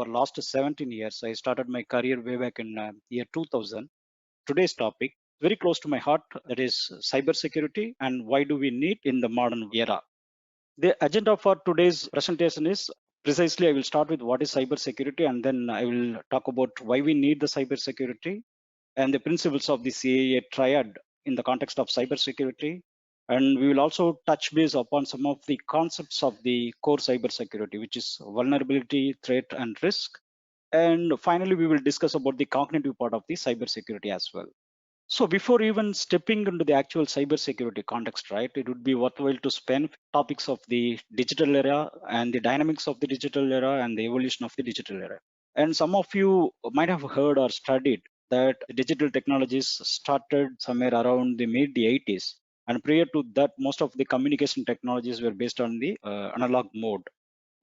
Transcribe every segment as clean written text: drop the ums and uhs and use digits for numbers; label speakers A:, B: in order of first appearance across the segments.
A: our last 17 years. I started my career way back in year 2000. Today's topic, very close to my heart, that is cybersecurity and why do we need in the modern era. The agenda for today's presentation is precisely I will start with what is cybersecurity, and then I will talk about why we need the cybersecurity and the principles of the CIA Triad in the context of cybersecurity. And we will also touch base upon some of the concepts of the core cybersecurity, which is vulnerability, threat, and risk. And finally, we will discuss about the cognitive part of the cybersecurity as well. So before even stepping into the actual cybersecurity context, right, it would be worthwhile to spend topics of the digital era and the dynamics of the digital era and the evolution of the digital era. And some of you might have heard or studied that digital technologies started somewhere around the mid 80s. And prior to that, most of the communication technologies were based on the analog mode.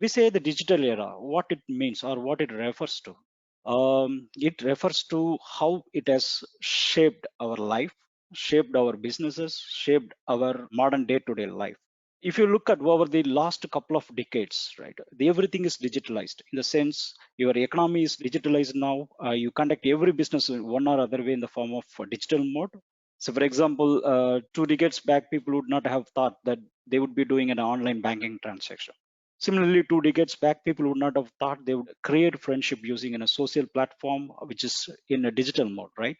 A: We say the digital era, what it means or what it refers to. It refers to how it has shaped our life, shaped our businesses, shaped our modern day-to-day life. If you look at over the last couple of decades, right, everything is digitalized in the sense your economy is digitalized now. You conduct every business in one or other way in the form of digital mode. So, for example, 2 decades back, people would not have thought that they would be doing an online banking transaction. Similarly, 2 decades back, people would not have thought they would create friendship using in a social platform, which is in a digital mode, right?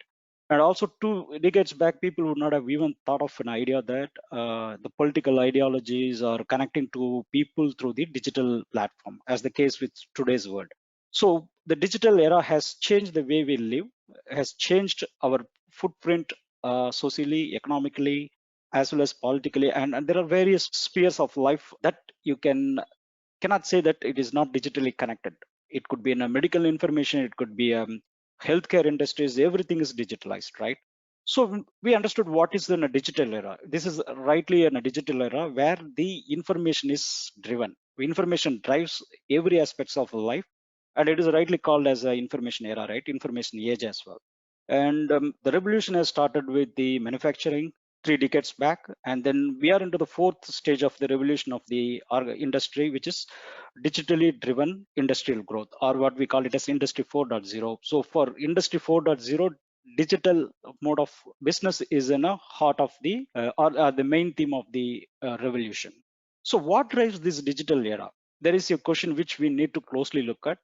A: And also 2 decades back, people would not have even thought of an idea that the political ideologies are connecting to people through the digital platform, as the case with today's world. So the digital era has changed the way we live, has changed our footprint socially, economically, as well as politically. And there are various spheres of life that you cannot say that it is not digitally connected. It could be in a medical information, it could be healthcare industries, everything is digitalized, right? So we understood what is in a digital era. This is rightly in a digital era where the information is driven. Information drives every aspects of life, and it is rightly called as an information era, right? Information age as well. And the revolution has started with the manufacturing 3 decades back, and then we are into the fourth stage of the revolution of the industry, which is digitally driven industrial growth, or what we call it as industry 4.0. So for industry 4.0, digital mode of business is in a heart of the or the main theme of the revolution. So what drives this digital era? There is a question which we need to closely look at.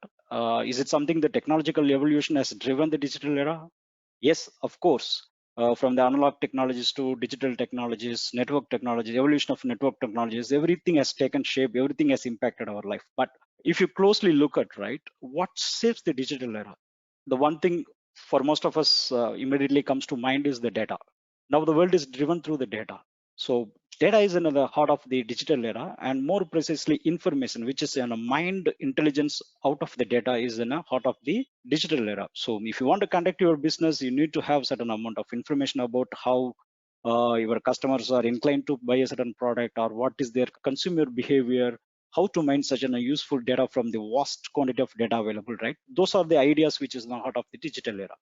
A: Is it something the technological evolution has driven the digital era? Yes, of course. From the analog technologies to digital technologies, network technologies, evolution of network technologies, everything has taken shape, everything has impacted our life. But if you closely look at, right, what shapes the digital era? The one thing for most of us immediately comes to mind is the data. Now the world is driven through the data. So data is in the heart of the digital era, and more precisely information, which is in a mind intelligence out of the data, is in the heart of the digital era. So if you want to conduct your business, you need to have certain amount of information about how your customers are inclined to buy a certain product, or what is their consumer behavior, how to mine such a useful data from the vast quantity of data available, right? Those are the ideas which is in the heart of the digital era.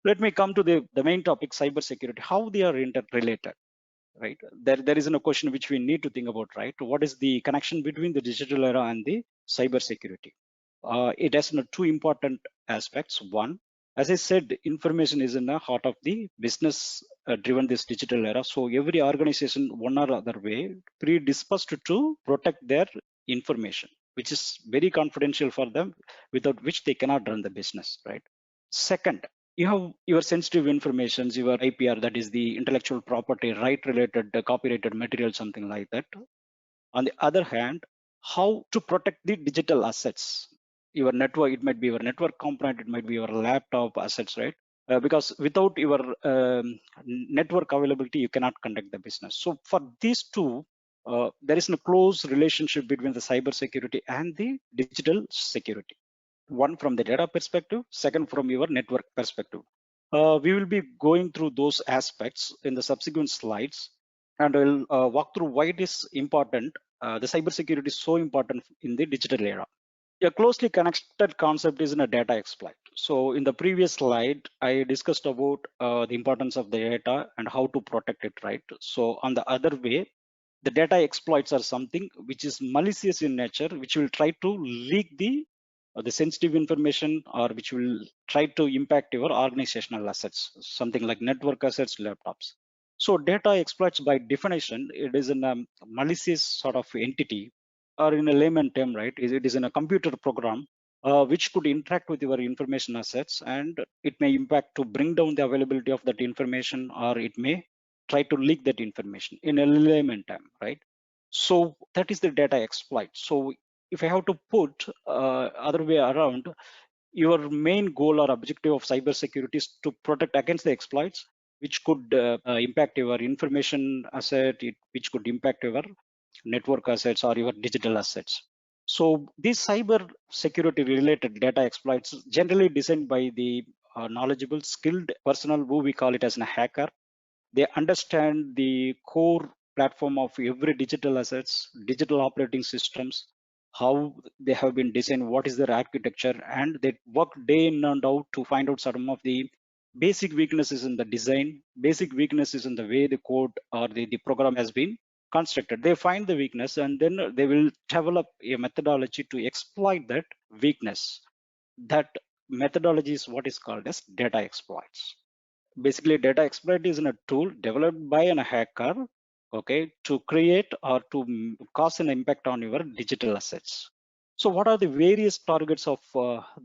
A: Let me come to the main topic, cybersecurity, how they are interrelated, right? There is a question which we need to think about, right? What is the connection between the digital era and the cybersecurity? It has two important aspects. One, as I said, information is in the heart of the business driven this digital era. So every organization, one or other way, predisposed to protect their information, which is very confidential for them, without which they cannot run the business, right? Second, you have your sensitive informations, your IPR, that is the intellectual property right related copyrighted material, something like that. On the other hand, how to protect the digital assets, your network, it might be your network component, it might be your laptop assets, right? Because without your network availability, you cannot conduct the business. So for these two, there is a close relationship between the cyber security and the digital security. One from the data perspective, second from your network perspective. We will be going through those aspects in the subsequent slides, and I'll walk through why it is important. The cybersecurity is so important in the digital era. A closely connected concept is in a data exploit. So in the previous slide, I discussed about the importance of the data and how to protect it, right? So on the other way, the data exploits are something which is malicious in nature, which will try to leak the the sensitive information or which will try to impact your organizational assets, something like network assets, laptops. So data exploits by definition, it is in a malicious sort of entity, or in a layman term, right? It is in a computer program which could interact with your information assets, and it may impact to bring down the availability of that information, or it may try to leak that information in a layman term, right? So that is the data exploit. So if I have to put other way around, your main goal or objective of cybersecurity is to protect against the exploits, which could impact your information asset, which could impact your network assets or your digital assets. So these cyber security related data exploits generally designed by the knowledgeable, skilled personnel who we call it as a hacker. They understand the core platform of every digital assets, digital operating systems, how they have been designed, what is their architecture, and they work day in and out to find out some of the basic weaknesses in the design, basic weaknesses in the way the code or the program has been constructed. They find the weakness, and then they will develop a methodology to exploit that weakness. That methodology is what is called as data exploits. Basically, data exploit is a tool developed by a hacker, okay, to create or to cause an impact on your digital assets. So what are the various targets of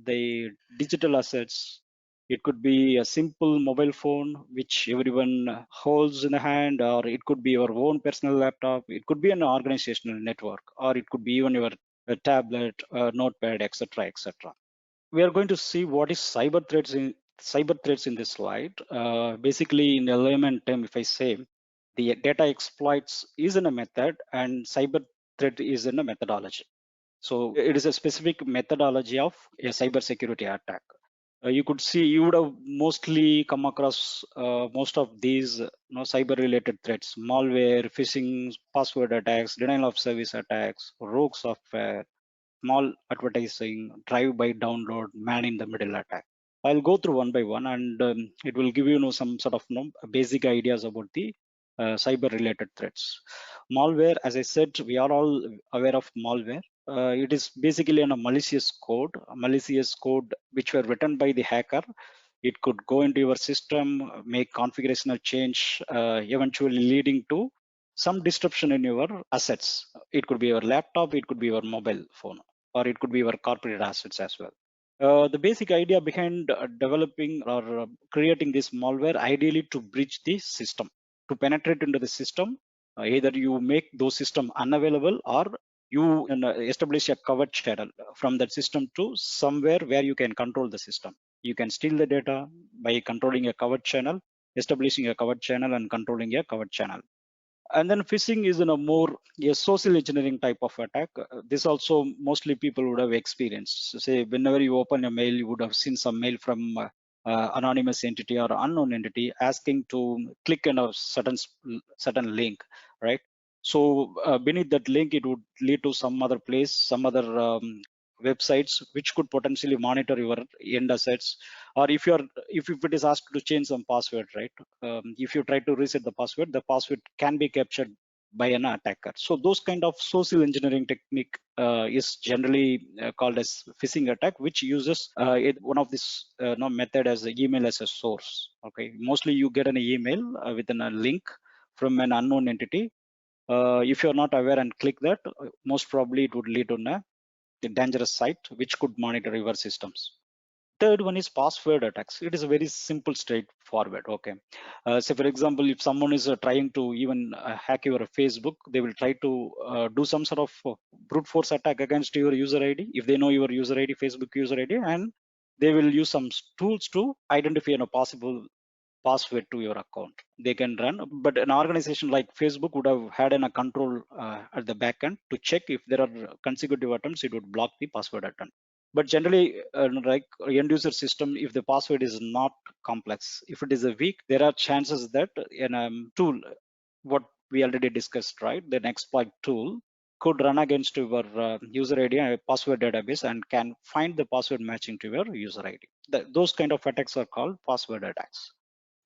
A: the digital assets? It could be a simple mobile phone which everyone holds in the hand, or it could be your own personal laptop, it could be an organizational network, or it could be even your tablet, notepad, etc., etc. We are going to see what is cyber threats in this slide. Basically, in a layman term, if I say the data exploits is in a method and cyber threat is in a methodology. So it is a specific methodology of a cyber security attack. You could see, you would have mostly come across most of these cyber related threats: malware, phishing, password attacks, denial of service attacks, rogue software, small advertising, drive-by download, man-in-the-middle attack. I'll go through one by one, and it will give you, some sort of basic ideas about the cyber-related threats. Malware, as I said, we are all aware of malware. It is basically a malicious code which were written by the hacker. It could go into your system, make configurational change, eventually leading to some disruption in your assets. It could be your laptop, it could be your mobile phone, or it could be your corporate assets as well. The basic idea behind developing or creating this malware, ideally to breach the system, to penetrate into the system. Either you make those system unavailable, or you establish a covered channel from that system to somewhere where you can control the system. You can steal the data by controlling a covered channel, establishing a covered channel, and controlling a covered channel. And then phishing is in a more a social engineering type of attack. This also mostly people would have experienced. So say whenever you open a mail, you would have seen some mail from anonymous entity or unknown entity asking to click on a certain link, right? So beneath that link, it would lead to some other place, some other websites which could potentially monitor your end assets. Or if it is asked to change some password, right? If you try to reset the password can be captured by an attacker. So those kind of social engineering technique is generally called as phishing attack, which uses one of this method as the email as a source. Okay, mostly you get an email within a link from an unknown entity. If you're not aware and click that, most probably it would lead to a dangerous site which could monitor your systems. Third one is password attacks. It is a very simple, straightforward. Okay. So for example, if someone is trying to even hack your Facebook, they will try to do some sort of brute force attack against your user ID. If they know your user ID, Facebook user ID, and they will use some tools to identify a possible password to your account. They can run, but an organization like Facebook would have had a control at the back end to check if there are consecutive attempts, it would block the password attempt. But generally, like end user system, if the password is not complex, if it is a weak, there are chances that in a tool, what we already discussed, right? The exploit tool could run against your user ID and password database and can find the password matching to your user ID. Those kind of attacks are called password attacks.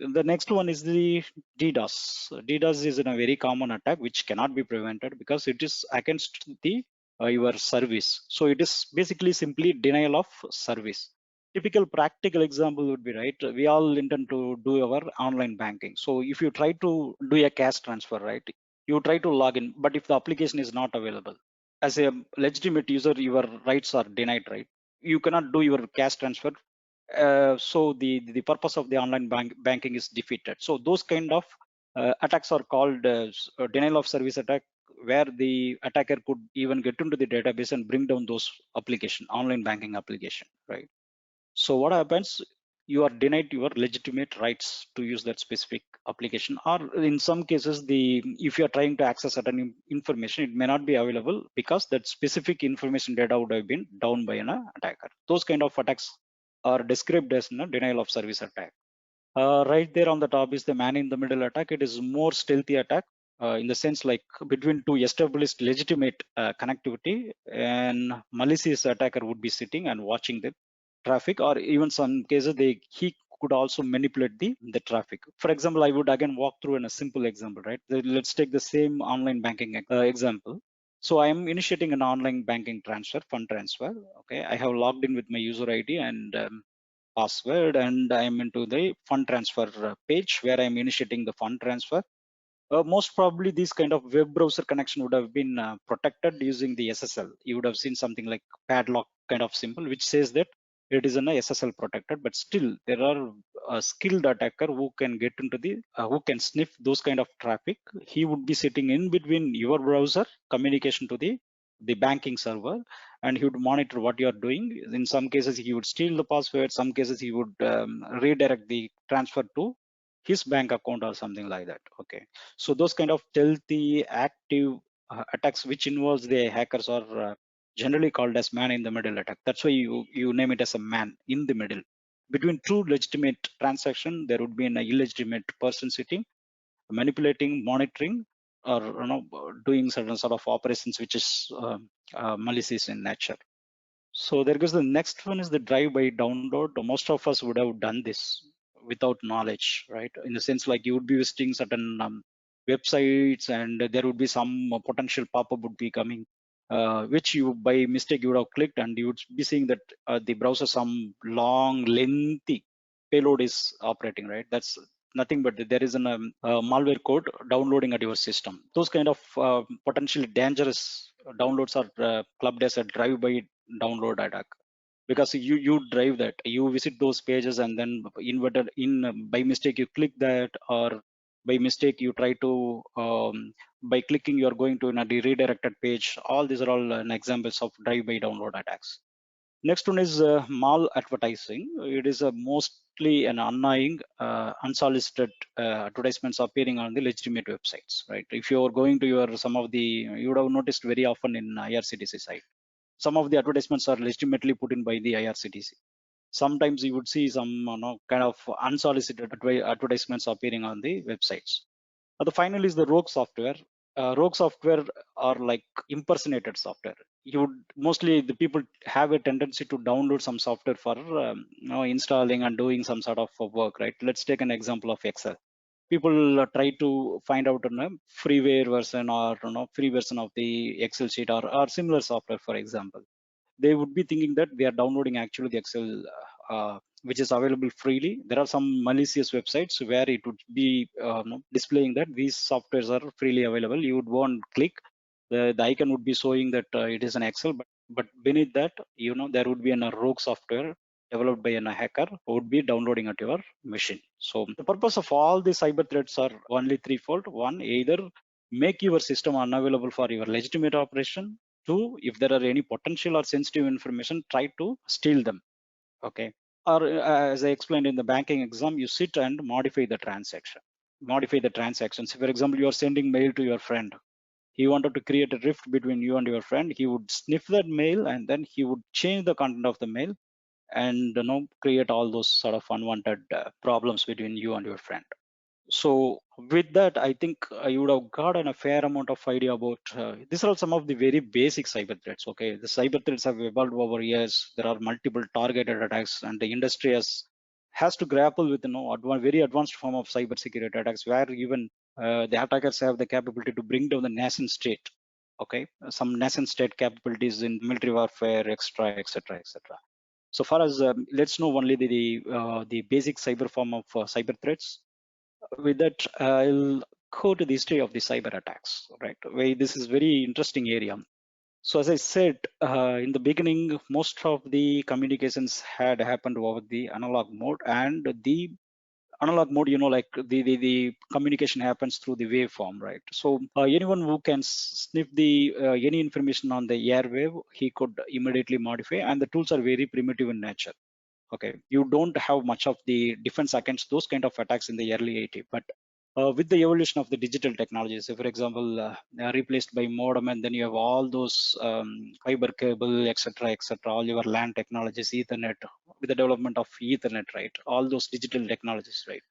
A: The next one is the DDoS. DDoS is a very common attack which cannot be prevented because it is against the your service. So it is basically simply denial of service. Typical practical example would be, right, we all intend to do our online banking. So if you try to do a cash transfer, right, you try to log in, but if the application is not available, as a legitimate user, your rights are denied, right? You cannot do your cash transfer. So the purpose of the online banking is defeated. So those kind of attacks are called denial of service attack, where the attacker could even get into the database and bring down those application, online banking application, right? So what happens? You are denied your legitimate rights to use that specific application, or in some cases, the if you are trying to access certain information, it may not be available because that specific information data would have been down by an attacker. Those kind of attacks are described as denial of service attack. Right there on the top is the man in the middle attack. It is more stealthy attack in the sense like between two established legitimate connectivity, and malicious attacker would be sitting and watching the traffic, or even some cases he could also manipulate the traffic. For example, I would again walk through in a simple example, right? Let's take the same online banking example. So I am initiating an online banking transfer, fund transfer. Okay, I have logged in with my user ID and password, and I'm into the fund transfer page where I'm initiating the fund transfer. Most probably this kind of web browser connection would have been protected using the SSL. You would have seen something like padlock kind of symbol, which says that it is an SSL protected, but still there are a skilled attacker who can get into who can sniff those kind of traffic. He would be sitting in between your browser communication to the banking server, and he would monitor what you are doing. In some cases, he would steal the password. Some cases, he would redirect the transfer to his bank account or something like that. Okay, so those kind of stealthy, active attacks, which involves the hackers, are generally called as man in the middle attack. That's why you name it as a man in the middle. Between two legitimate transaction, there would be an illegitimate person sitting, manipulating, monitoring, or doing certain sort of operations which is malicious in nature. So there goes the next one is the drive-by download. Most of us would have done this without knowledge, right? In the sense like you would be visiting certain websites, and there would be some potential pop-up would be coming, which you by mistake you would have clicked, and you would be seeing that the browser some long lengthy payload is operating, right? That's nothing but there is a malware code downloading at your system. Those kind of potentially dangerous downloads are clubbed as a drive-by download attack, because you drive that, you visit those pages, and then inverted in by mistake you click that, or by mistake you try to by clicking you are going to a redirected page. All these are all examples of drive-by download attacks. Next one is mal advertising. It is a mostly an annoying, unsolicited advertisements appearing on the legitimate websites, right? If you're going to your some of the, you would have noticed very often in IRCTC site, some of the advertisements are legitimately put in by the IRCTC. Sometimes you would see some kind of unsolicited advertisements appearing on the websites. The final is the rogue software. Rogue software are like impersonated software. You would mostly the people have a tendency to download some software for installing and doing some sort of work, right? Let's take an example of Excel. People try to find out a freeware version, or free version of the Excel sheet, or similar software, for example. They would be thinking that they are downloading actually the Excel, which is available freely. There are some malicious websites where it would be displaying that these softwares are freely available. You would want click, the icon would be showing that it is an Excel, but beneath that, there would be a rogue software developed by a hacker who would be downloading at your machine. So the purpose of all these cyber threats are only threefold. One, either make your system unavailable for your legitimate operation. Two, if there are any potential or sensitive information, try to steal them. Okay. Or as I explained in the banking exam, you sit and modify the transaction. Modify the transactions. For example, you are sending mail to your friend. He wanted to create a rift between you and your friend. He would sniff that mail, and then he would change the content of the mail, and create all those sort of unwanted problems between you and your friend. So with that, I think you would have gotten a fair amount of idea about these are some of the very basic cyber threats. Okay, the cyber threats have evolved over years. There are multiple targeted attacks, and the industry has to grapple with very advanced form of cyber security attacks, where even the attackers have the capability to bring down the nation state. Okay, some nation state capabilities in military warfare, extra, etc., etc. So far as let's know only the basic cyber form of cyber threats. With that, I'll go to the history of the cyber attacks. Right, this is very interesting area. So as I said in the beginning, most of the communications had happened over the analog mode, and the analog mode, like the communication happens through the waveform, right? So anyone who can sniff the any information on the airwave, he could immediately modify, and the tools are very primitive in nature. Okay, you don't have much of the defense against those kind of attacks in the early 80s, but with the evolution of the digital technologies, so for example, replaced by modem, and then you have all those fiber cable, etc., all your LAN technologies, Ethernet, with the development of Ethernet, right? All those digital technologies, right?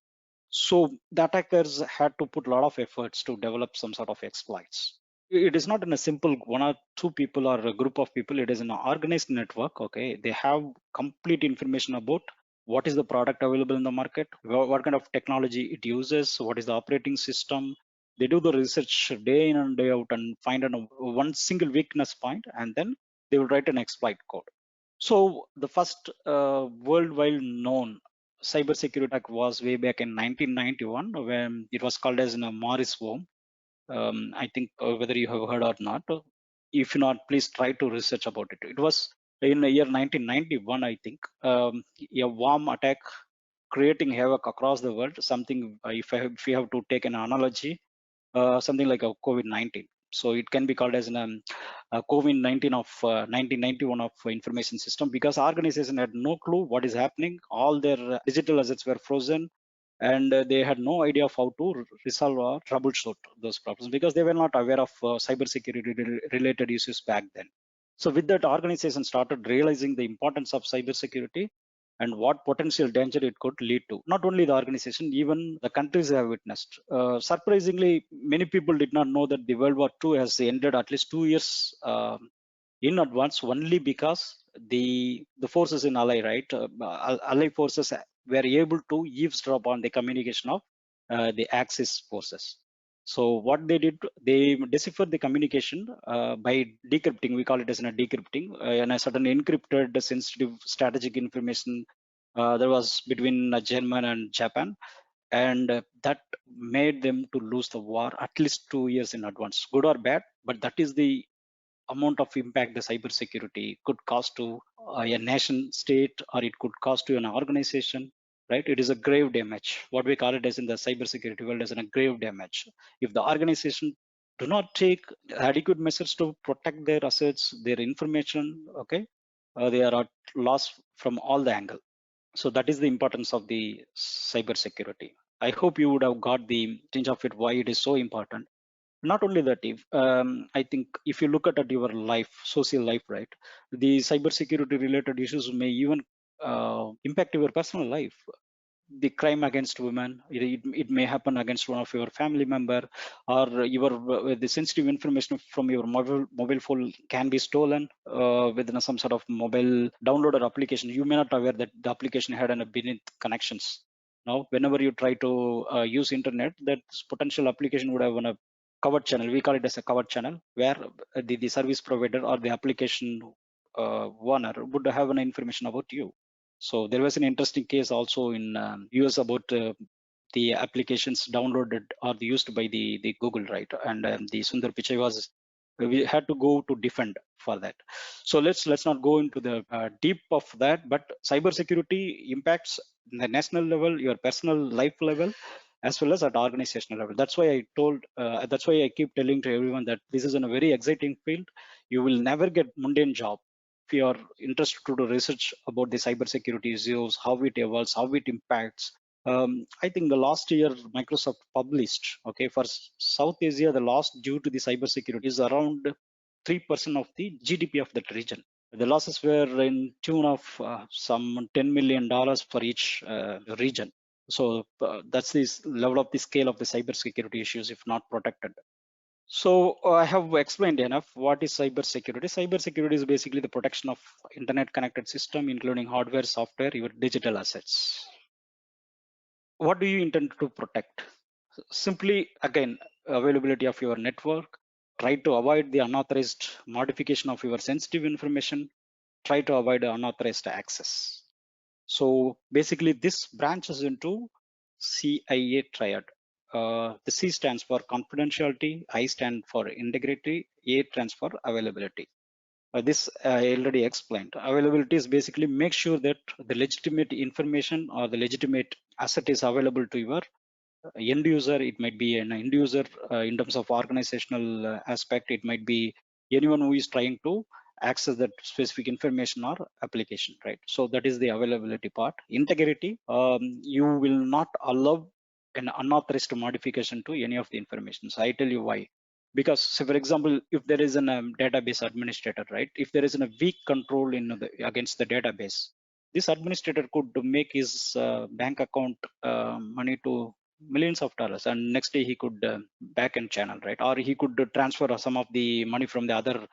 A: So the attackers had to put a lot of efforts to develop some sort of exploits. It is not in a simple one or two people or a group of people. It is an organized network. Okay, they have complete information about what is the product available in the market, what kind of technology it uses, what is the operating system. They do the research day in and day out and find one single weakness point, and then they will write an exploit code. So the first worldwide known cybersecurity attack was way back in 1991 when it was called as a Morris worm. I think whether you have heard or not. If not, please try to research about it. It was in the year 1991, I think, a worm attack creating havoc across the world. Something, if you have to take an analogy, something like a COVID-19. So it can be called as a COVID-19 of 1991 of information system, because organization had no clue what is happening. All their digital assets were frozen, and they had no idea of how to resolve or troubleshoot those problems, because they were not aware of cybersecurity related issues back then. So with that, organization started realizing the importance of cybersecurity and what potential danger it could lead to. Not only the organization, even the countries have witnessed. Surprisingly, many people did not know that the World War II has ended at least 2 years in advance, only because the forces in Ally, right, Ally forces were able to eavesdrop on the communication of the Axis forces. So what they did, they deciphered the communication by decrypting. We call it as a decrypting, and a certain encrypted sensitive strategic information there was between German and Japan, and that made them to lose the war at least 2 years in advance, good or bad. But that is the amount of impact the cybersecurity could cause to a nation state, or it could cause to an organization, right? It is a grave damage. What we call it as in the cybersecurity world as a grave damage. If the organization do not take adequate measures to protect their assets, their information, okay, they are at loss from all the angle. So that is the importance of the cybersecurity. I hope you would have got the tinge of it, why it is so important. Not only that, if I think if you look at your life, social life, right, the cybersecurity related issues may even impact your personal life. The crime against women, it may happen against one of your family member, or your the sensitive information from your mobile phone can be stolen within some sort of mobile downloaded application. You may not aware that the application had an beneath connections. Now whenever you try to use internet, that potential application would have a covered channel. We call it as a covered channel, where the service provider or the application owner would have an information about you. So there was an interesting case also in US about the applications downloaded or used by the Google, right? And the Sundar Pichai was, we had to go to defend for that. So let's not go into the deep of that, but cybersecurity impacts the national level, your personal life level, as well as at organizational level. That's why I told, that's why I keep telling to everyone that this is in a very exciting field. You will never get mundane job if you are interested to do research about the cybersecurity issues, how it evolves, how it impacts. I think the last year Microsoft published, okay, for South Asia, the loss due to the cybersecurity is around 3% of the GDP of that region. The losses were in tune of some $10 million for each region. So that's the level of the scale of the cybersecurity issues if not protected. So I have explained enough. What is cybersecurity? Cybersecurity is basically the protection of internet connected system, including hardware, software, your digital assets. What do you intend to protect? Simply, again, availability of your network, try to avoid the unauthorized modification of your sensitive information, try to avoid unauthorized access. So basically this branches into CIA Triad. The C stands for confidentiality, I stand for integrity, A stands for availability. This I already explained. Availability is basically make sure that the legitimate information or the legitimate asset is available to your end user. It might be an end user in terms of organizational aspect. It might be anyone who is trying to access that specific information or application, right? So that is the availability part. Integrity, you will not allow an unauthorized modification to any of the information. So I tell you why. Because, say for example, if there is a database administrator, right? If there is a weak control in against the database, this administrator could make his bank account money to millions of dollars, and next day he could back end channel, right? Or he could transfer some of the money from the other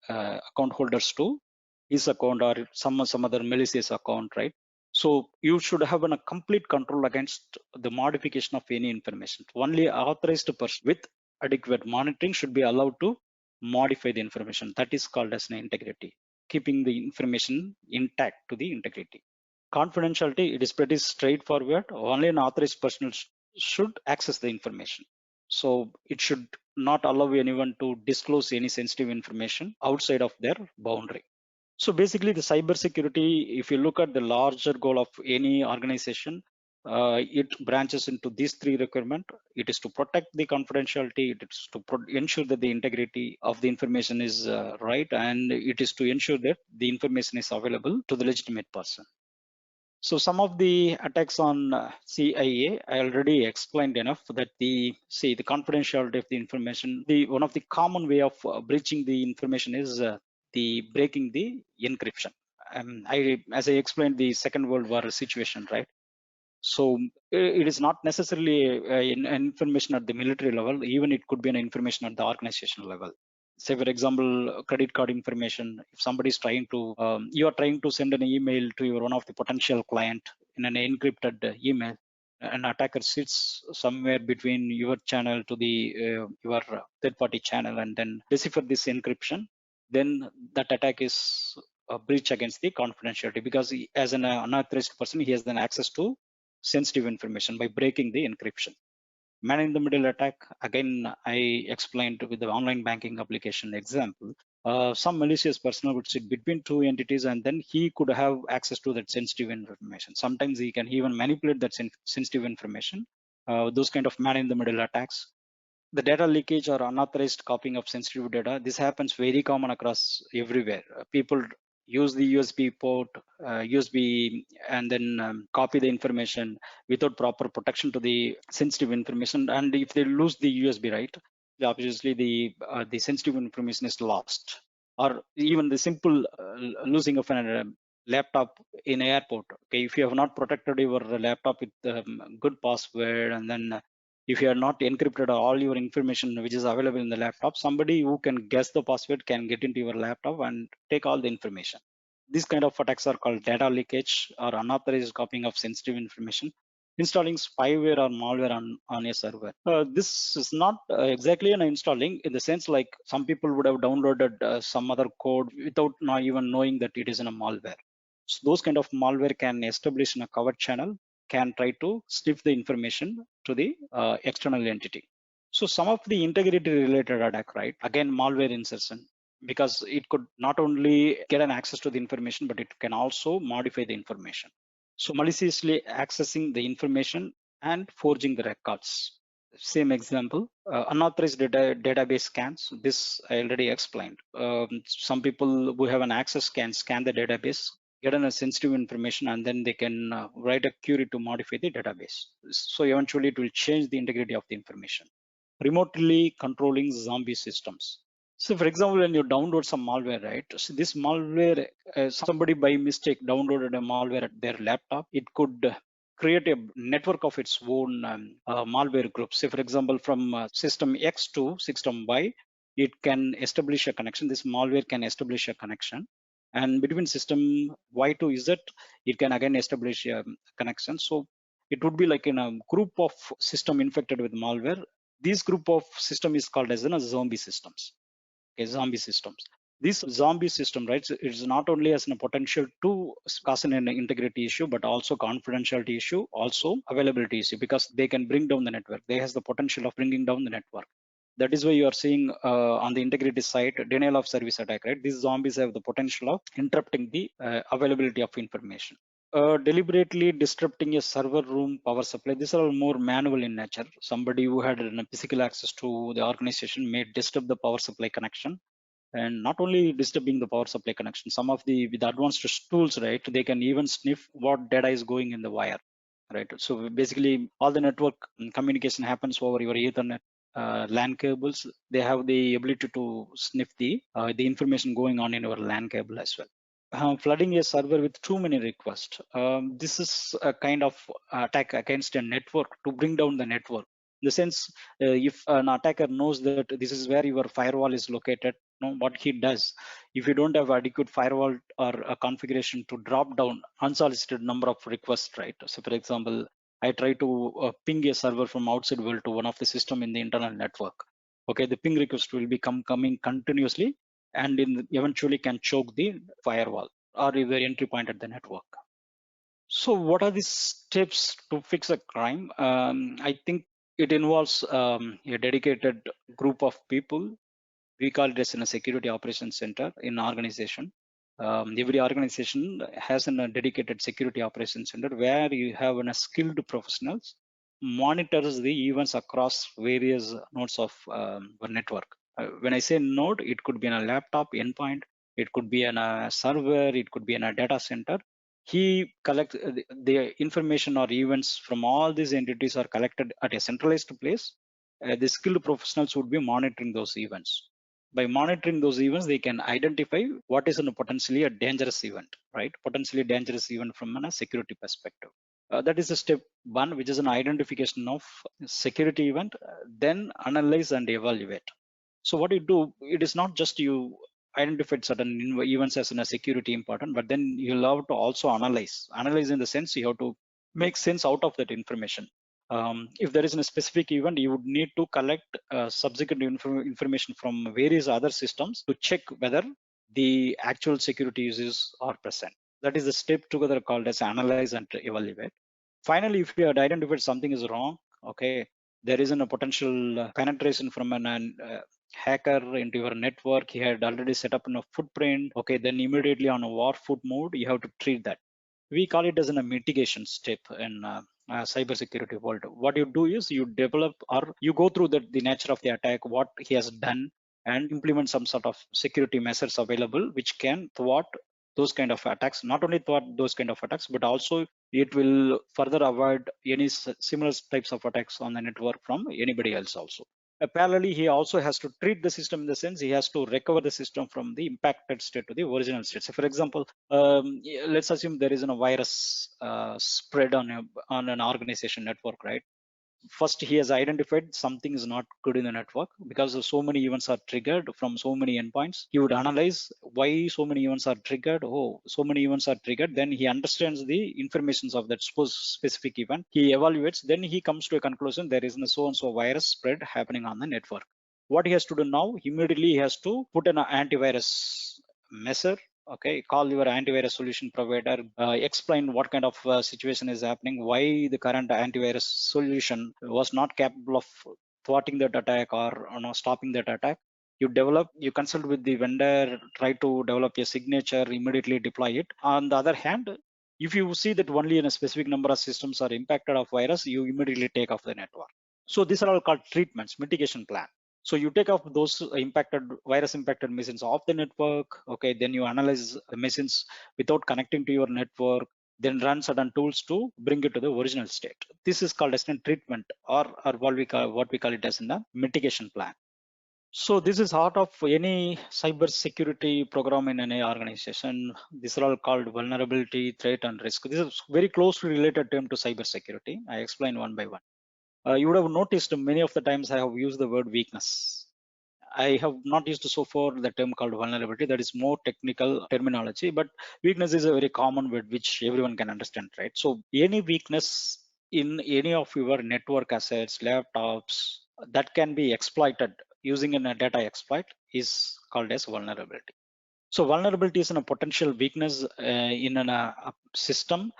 A: account holders to his account or some other malicious account, right? So you should have a complete control against the modification of any information. Only authorized person with adequate monitoring should be allowed to modify the information. That is called as an integrity, keeping the information intact to the integrity. Confidentiality, it is pretty straightforward. Only an authorized person should access the information. So it should not allow anyone to disclose any sensitive information outside of their boundary. So basically the cybersecurity, if you look at the larger goal of any organization, it branches into these three requirements. It is to protect the confidentiality, it is to ensure that the integrity of the information is right, and it is to ensure that the information is available to the legitimate person. So some of the attacks on CIA, I already explained enough that the confidentiality of the information, one of the common way of breaching the information is the breaking the encryption. As I explained, the Second World War situation, right? So it is not necessarily information at the military level, even it could be an information at the organizational level. Say for example, credit card information. If somebody is trying to, you are trying to send an email to your one of the potential client in an encrypted email, an attacker sits somewhere between your channel to the your third party channel and then decipher this encryption, then that attack is a breach against the confidentiality, because as an unauthorized person, he has then access to sensitive information by breaking the encryption. Man in the middle attack, again, I explained with the online banking application example. Some malicious person would sit between two entities and then he could have access to that sensitive information. Sometimes he can even manipulate that sensitive information. Those kind of man in the middle attacks. The data leakage or unauthorized copying of sensitive data, this happens very common across everywhere. People use the USB port, USB, and then copy the information without proper protection to the sensitive information. And if they lose the USB, right, obviously the sensitive information is lost. Or even the simple losing of a laptop in airport. Okay, if you have not protected your laptop with good password, and then if you are not encrypted all your information which is available in the laptop, somebody who can guess the password can get into your laptop and take all the information. These kind of attacks are called data leakage or unauthorized copying of sensitive information. Installing spyware or malware on a server, this is not exactly an installing, in the sense like some people would have downloaded some other code without not even knowing that it is in a malware. So those kind of malware can establish in a covered channel, can try to sniff the information to the external entity. So some of the integrity related attack, right? Again, malware insertion, because it could not only get an access to the information, but it can also modify the information. So maliciously accessing the information and forging the records. Same example, unauthorized database scans. This I already explained. Some people who have an access can scan the database, get a sensitive information, and then they can write a query to modify the database. So eventually it will change the integrity of the information. Remotely controlling zombie systems. So for example, when you download some malware, right? So this malware, somebody by mistake downloaded a malware at their laptop, it could create a network of its own malware group. Say for example, from system X to system Y, it can establish a connection. This malware can establish a connection. And between system Y to Z, it can again establish a connection. So it would be like in a group of system infected with malware. This group of system is called as zombie systems. Okay, zombie systems. This zombie system, right, it's not only as a potential to cause an integrity issue, but also confidentiality issue, also availability issue, because they can bring down the network. They has the potential of bringing down the network. That is why you are seeing on the integrity side, denial of service attack, right? These zombies have the potential of interrupting the availability of information. Deliberately disrupting a server room power supply. These are all more manual in nature. Somebody who had physical access to the organization may disturb the power supply connection, and not only disturbing the power supply connection. Some of the with advanced tools, right, they can even sniff what data is going in the wire, right? So basically, all the network communication happens over your Ethernet. LAN cables, they have the ability to sniff the information going on in your LAN cable as well. Flooding a server with too many requests. This is a kind of attack against a network to bring down the network. In the sense, if an attacker knows that this is where your firewall is located, what he does, if you don't have adequate firewall or a configuration to drop down unsolicited number of requests, right? So, for example, I try to ping a server from outside world to one of the system in the internal network. Okay, the ping request will be coming continuously, and eventually can choke the firewall or the entry point at the network. So what are the steps to fix a crime? I think it involves a dedicated group of people. We call it as in a security operations center in organization. Every organization has a dedicated security operations center where you have skilled professionals monitors the events across various nodes of the network. When I say node, it could be in a laptop endpoint, it could be in a server, it could be in a data center. He collects the information or events from all these entities are collected at a centralized place. The skilled professionals would be monitoring those events. By monitoring those events, they can identify what is potentially a dangerous event, right? Potentially dangerous event from a security perspective. That is the step one, which is an identification of security event, then analyze and evaluate. So what you do, it is not just you identified certain events as in a security important, but then you'll have to also analyze. Analyze in the sense you have to make sense out of that information. If there is a specific event, you would need to collect subsequent information from various other systems to check whether the actual security issues are present. That is the step together called as analyze and evaluate. Finally, if you had identified something is wrong, okay, there isn't a potential penetration from an hacker into your network. He had already set up in a footprint. Okay, then immediately on a warfoot mode, you have to treat that. We call it as a mitigation step in cybersecurity world. What you do is you develop or you go through the nature of the attack, what he has done, and implement some sort of security measures available which can thwart those kind of attacks. Not only thwart those kind of attacks, but also it will further avoid any similar types of attacks on the network from anybody else also. Parallelly, he also has to treat the system in the sense he has to recover the system from the impacted state to the original state. So, for example, let's assume there is a virus spread on an organization network, right? First, he has identified something is not good in the network because so many events are triggered from so many endpoints. He would analyze why so many events are triggered. Oh, so many events are triggered. Then he understands the informations of that specific event. He evaluates. Then he comes to a conclusion there is a so and so virus spread happening on the network. What he has to do now, immediately he has to put an antivirus measure. Okay, call your antivirus solution provider, explain what kind of situation is happening, why the current antivirus solution was not capable of thwarting that attack or stopping that attack. You consult with the vendor, try to develop a signature, immediately deploy it. On the other hand, if you see that only in a specific number of systems are impacted of virus, you immediately take off the network. So these are all called treatments, mitigation plan. So you take off those virus impacted machines off the network. Okay, then you analyze the machines without connecting to your network, then run certain tools to bring it to the original state. This is called as a treatment, or what we call it as a mitigation plan. So this is heart of any cyber security program in any organization. These are all called vulnerability, threat, and risk. This is very closely related term to cyber security. I explain one by one. You would have noticed many of the times I have used the word weakness. I have not used so far the term called vulnerability. That is more technical terminology, but weakness is a very common word which everyone can understand, right? So any weakness in any of your network assets, laptops, that can be exploited using a data exploit is called as vulnerability. So vulnerability is a potential weakness in a system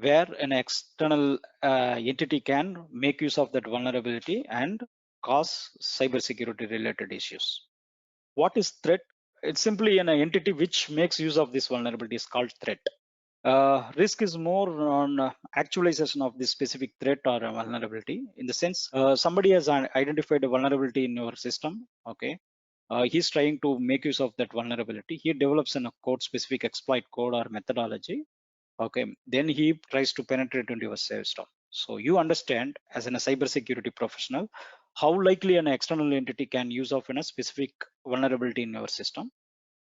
A: where an external entity can make use of that vulnerability and cause cybersecurity related issues. What is threat? It's simply an entity which makes use of this vulnerability is called threat. Risk is more on actualization of this specific threat or a vulnerability. In the sense, somebody has identified a vulnerability in your system. Okay, he's trying to make use of that vulnerability. He develops a code specific exploit code or methodology. Okay, then he tries to penetrate into your system. So you understand as a cybersecurity professional how likely an external entity can use of in a specific vulnerability in your system.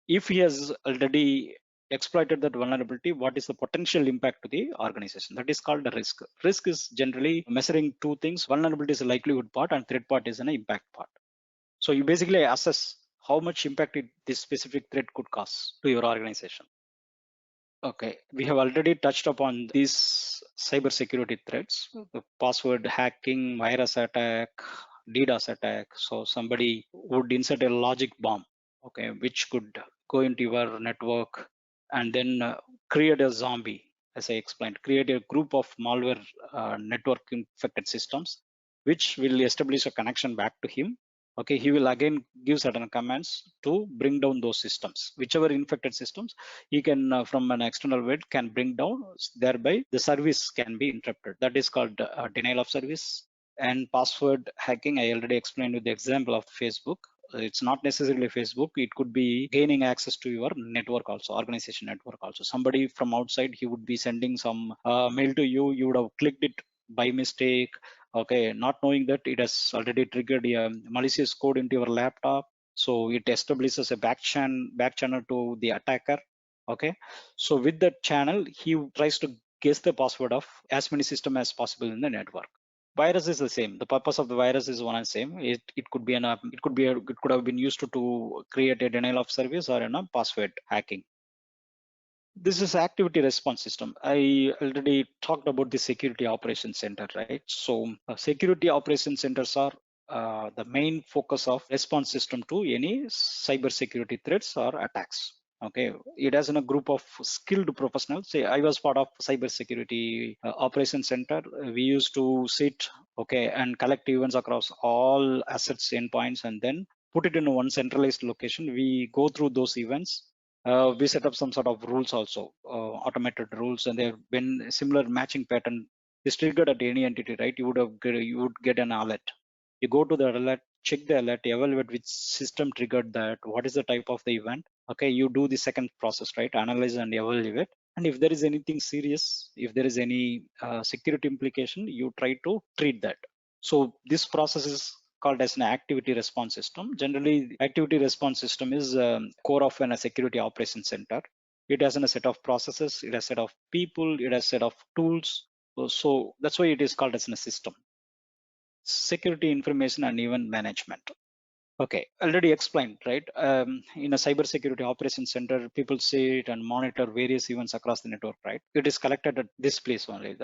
A: If he has already exploited that vulnerability, what is the potential impact to the organization? That is called the risk. Risk is generally measuring two things. Vulnerability is a likelihood part and threat part is an impact part. So you basically assess how much impact this specific threat could cause to your organization. Okay, we have already touched upon these cybersecurity threats, the password hacking, virus attack, DDoS attack. So somebody would insert a logic bomb, okay, which could go into your network and then create a zombie, as I explained, create a group of malware network infected systems, which will establish a connection back to him. Okay, he will again give certain commands to bring down those systems, whichever infected systems he can from an external web can bring down, thereby the service can be interrupted. That is called denial of service. And password hacking, I already explained with the example of Facebook. It's not necessarily Facebook, it could be gaining access to your network also, organization network also. Somebody from outside, he would be sending some mail to you, you would have clicked it by mistake, okay, not knowing that it has already triggered a malicious code into your laptop. So it establishes a back channel to the attacker. Okay, so with that channel, he tries to guess the password of as many systems as possible in the network. Virus is the same. The purpose of the virus is one and same. It could be it could have been used to create a denial of service or password hacking. This is activity response system. I already talked about the security operations center, right? So security operations centers are the main focus of response system to any cyber security threats or attacks. Okay, it has in a group of skilled professionals. Say, I was part of cyber security operations center. We used to sit, okay, and collect events across all assets endpoints and then put it in one centralized location. We go through those events. We set up some sort of rules also, automated rules, and there when similar matching pattern is triggered at any entity, right? You would get an alert. You go to the alert, check the alert, evaluate which system triggered that, what is the type of the event. Okay, you do the second process, right? Analyze and evaluate. And if there is anything serious, if there is any security implication, you try to treat that. So this process is called as an activity response system. Generally, activity response system is core of a security operations center. It has a set of processes, it has a set of people, it has a set of tools. So that's why it is called as a system. Security information and event management. Okay, already explained, right? In a cybersecurity operations center, people see it and monitor various events across the network, right? It is collected at this place only,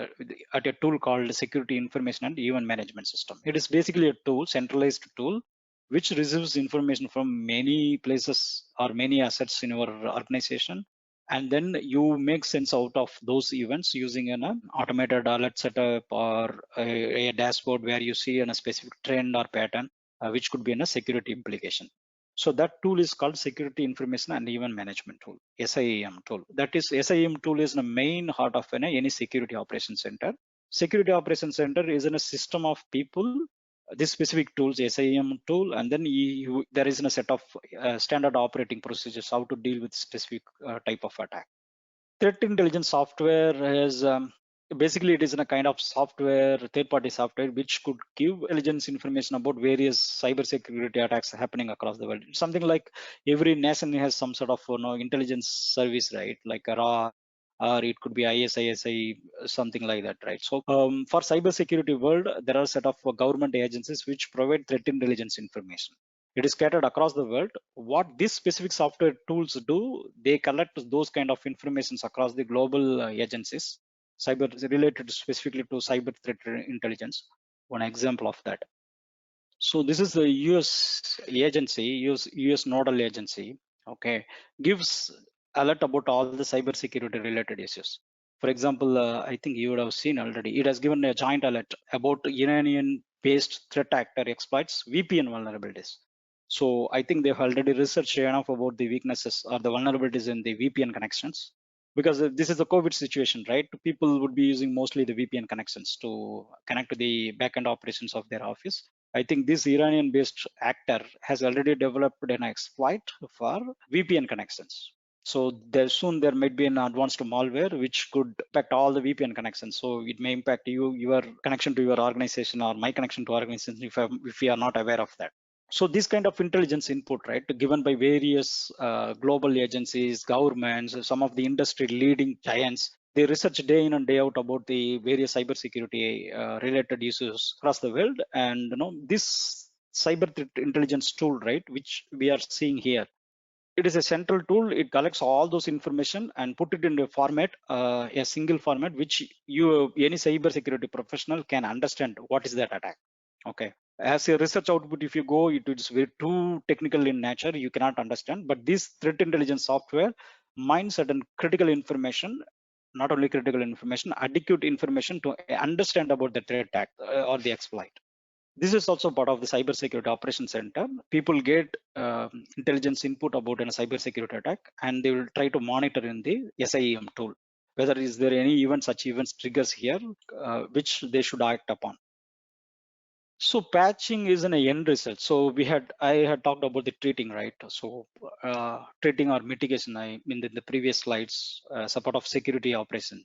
A: at a tool called Security Information and Event Management System. It is basically a tool, centralized tool, which receives information from many places or many assets in your organization. And then you make sense out of those events using an automated alert setup or a dashboard where you see a specific trend or pattern which could be in a security implication. So that tool is called Security Information and Event Management Tool, SIEM tool. That is, SIEM tool is the main heart of any security operations center. Security operations center is in a system of people, this specific tools, SIEM tool, and then there is a set of standard operating procedures how to deal with specific type of attack. Threat intelligence software is basically it is in a kind of software, third-party software, which could give intelligence information about various cybersecurity attacks happening across the world. Something like every nation has some sort of intelligence service, right? Like a RA, or it could be ISI, something like that, right? So for cybersecurity world, there are a set of government agencies which provide threat intelligence information. It is scattered across the world. What these specific software tools do, they collect those kind of informations across the global agencies, cyber related specifically to cyber threat intelligence. One example of that. So this is the US agency, US nodal agency, okay, gives alert about all the cybersecurity related issues. For example, I think you would have seen already, it has given a joint alert about Iranian-based threat actor exploits VPN vulnerabilities. So I think they've already researched enough about the weaknesses or the vulnerabilities in the VPN connections, because this is a COVID situation, right? People would be using mostly the VPN connections to connect to the backend operations of their office. I think this Iranian-based actor has already developed an exploit for VPN connections. So there might be an advanced malware which could impact all the VPN connections. So it may impact your connection to your organization or my connection to organization if we are not aware of that. So this kind of intelligence input, right, given by various global agencies, governments, some of the industry leading giants, they research day in and day out about the various cybersecurity related issues across the world. And this cyber threat intelligence tool, right, which we are seeing here, it is a central tool. It collects all those information and put it in a format, a single format, which any cybersecurity professional can understand what is that attack. Okay. As a research output, if you go, it is very too technical in nature. You cannot understand. But this threat intelligence software mines certain critical information, not only critical information, adequate information to understand about the threat attack or the exploit. This is also part of the cybersecurity operations center. People get intelligence input about a cybersecurity attack, and they will try to monitor in the SIEM tool whether is there any such events triggers here which they should act upon. So patching is an end result. So I had talked about the treating, right? So treating or mitigation, I mean in the previous slides, as a part of security operation,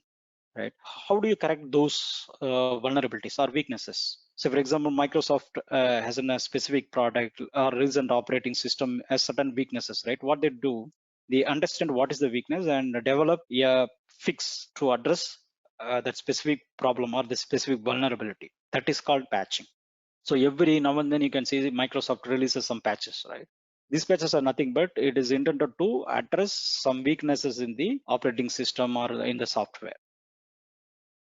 A: right? How do you correct those vulnerabilities or weaknesses? So for example, Microsoft has a specific product or recent operating system has certain weaknesses, right? What they do, they understand what is the weakness and develop a fix to address that specific problem or the specific vulnerability. That is called patching. So every now and then you can see Microsoft releases some patches, right? These patches are nothing but it is intended to address some weaknesses in the operating system or in the software.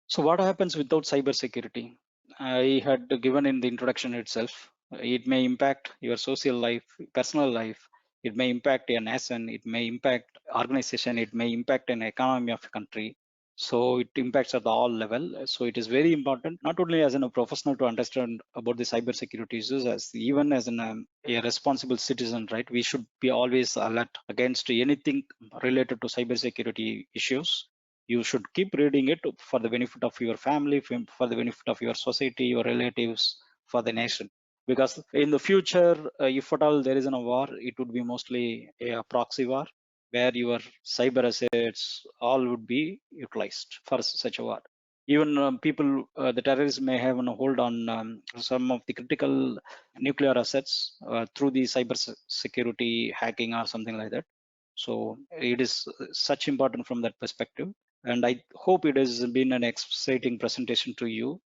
A: So what happens without cybersecurity? I had given in the introduction itself. It may impact your social life, personal life. It may impact a nation. It may impact organization. It may impact an economy of a country. So it impacts at all level. So it is very important, not only as a professional to understand about the cybersecurity issues, as even as a responsible citizen, right? We should be always alert against anything related to cybersecurity issues. You should keep reading it for the benefit of your family, for the benefit of your society, your relatives, for the nation. Because in the future, if at all there is a war, it would be mostly a proxy war where your cyber assets all would be utilized for such a war. Even people, the terrorists may have a hold on some of the critical nuclear assets through the cyber security hacking or something like that. So it is such important from that perspective. And I hope it has been an exciting presentation to you.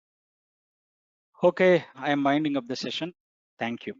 A: Okay, I am winding up the session. Thank you.